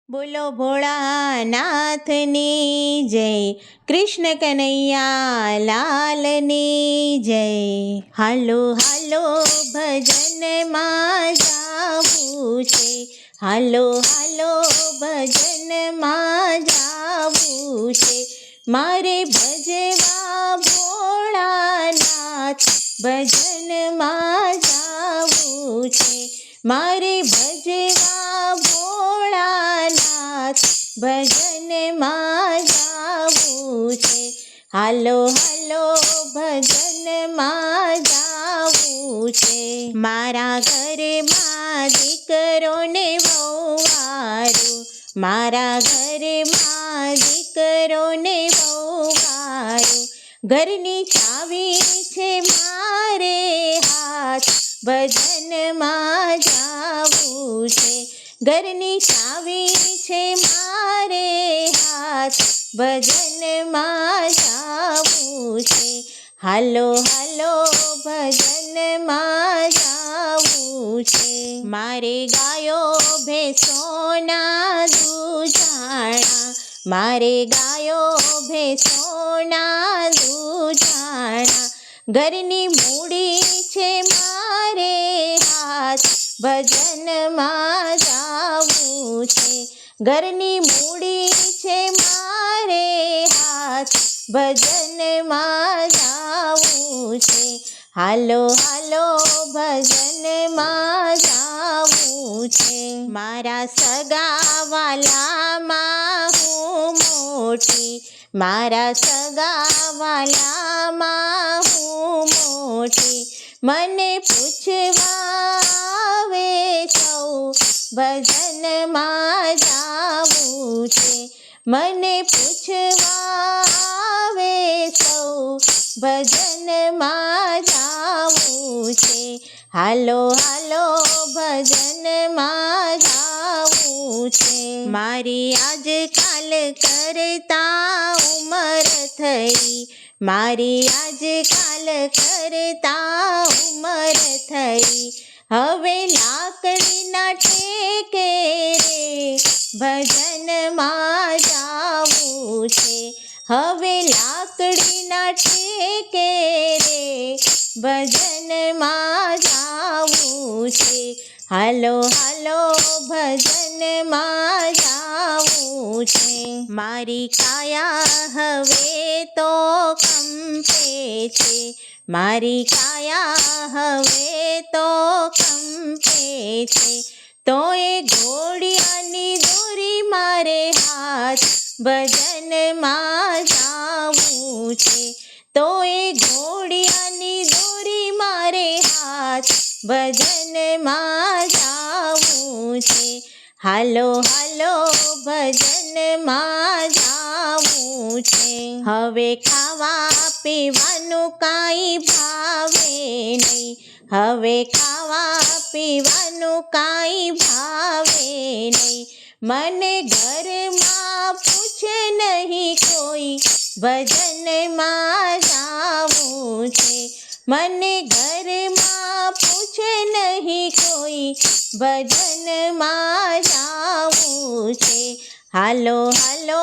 બોલો ભોળાનાથની જય, કૃષ્ણ કનૈયા લાલની જય. હાલો હાલો ભજનમાં જાવું છે, હાલો હાલો ભજનમાં જાવું છે. મારે ભજવા ભોળાનાથ ભજનમાં જાવું છે, મારે ભજવા ભોળાનાથ ભજનમાં જાવું છે. હાલો હાલો ભજનમાં જાવું છે. મારા ઘરમાં દીકરોને વહુવારું, મારા ઘરમાં દીકરોને વહુવારું. ઘરની ચાવી છે મારે હાથ, ભજનમાં જાવું છે. ઘરની ચાવી છે મારે હાથ, ભજનમાં જાવું છે. હાલો હાલો ભજનમાં જાવું છે. મારે ગાયો ભેંસોના દૂધાણા, મારે ગાયો ભેંસોના દૂધાણા. ઘરની મૂડી છે મારે હાથ, ભજનમાં જાવું છે. ઘરની મૂડી છે મારે હાથ, ભજનમાં જાવું છે. હાલો હાલો ભજનમાં જાવું છે. મારા સગાવાલામાં હું મોટી, મારા સગાવાલામાં હું મોટી. મને પૂછવા આવે સૌ, ભજનમાં જાવું છે. મને પૂછવા આવે સૌ, ભજનમાં જાવું છે. હાલો હાલો ભજનમાં જાવું છે. મારી આજકાલ કરતા ઉંમર થઈ, મારી આજકાલ કરતા ઉંમર થઈ. હવે લાકડીના ટેકે રે ભજનમાં જાવું છે. હવે લાકડીના ટેકે રે ભજનમાં જાવું છે. હાલો હાલો ભજનમાં જાવું છે. મારી કાયા હવે તો કંપે છે, મારી કાયા હવે તો કંપે છે. તો એ ઘોડિયાની દોરી મારે હાથ, ભજનમાં જાવું છે. તો એ ઘોડિયાની દોરી મારે હાથ, ભજનમાં જાવું છે. હાલો હાલો ભજનમાં જાવું છે. હવે ખાવા પીવાનું કાંઈ ભાવે નહીં, હવે ખાવા પીવાનું કાંઈ ભાવે નહીં. મને ઘરમાં પૂછે નહીં કોઈ, ભજનમાં જાવું છે. મને ઘરમાં પૂછે નહીં કોઈ, ભજનમાં જાવું છે. હાલો હાલો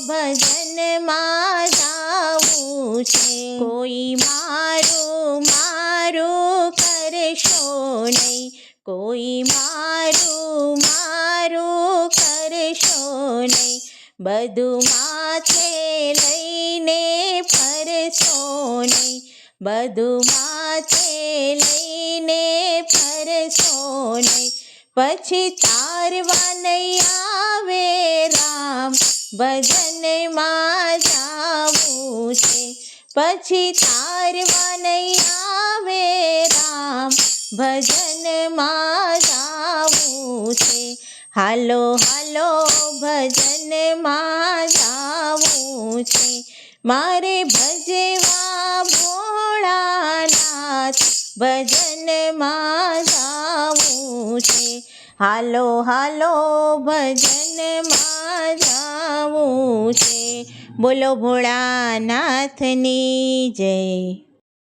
ભજનમાં જાવું છે. કોઈ મારું મારું કરશો નહીં, કોઈ મારું મારું કરશો નહીં. બધું માથે લઈને ફરશો નહીં, બધું માથે લઈને ફરશો નહીં. પછી તારવા નહીં આવે રામ, ભજનમાં જાવું છે. પછી તારવા નહીં આવે રામ, ભજનમાં જાવું છે. હાલો હાલો ભજનમાં જાવું છે. મારે ભજવા ભોળાનાથ ભજનમાં જાવું છે. હાલો હાલો ભજનમાં જાવું છે. બોલો ભોળાનાથની જય.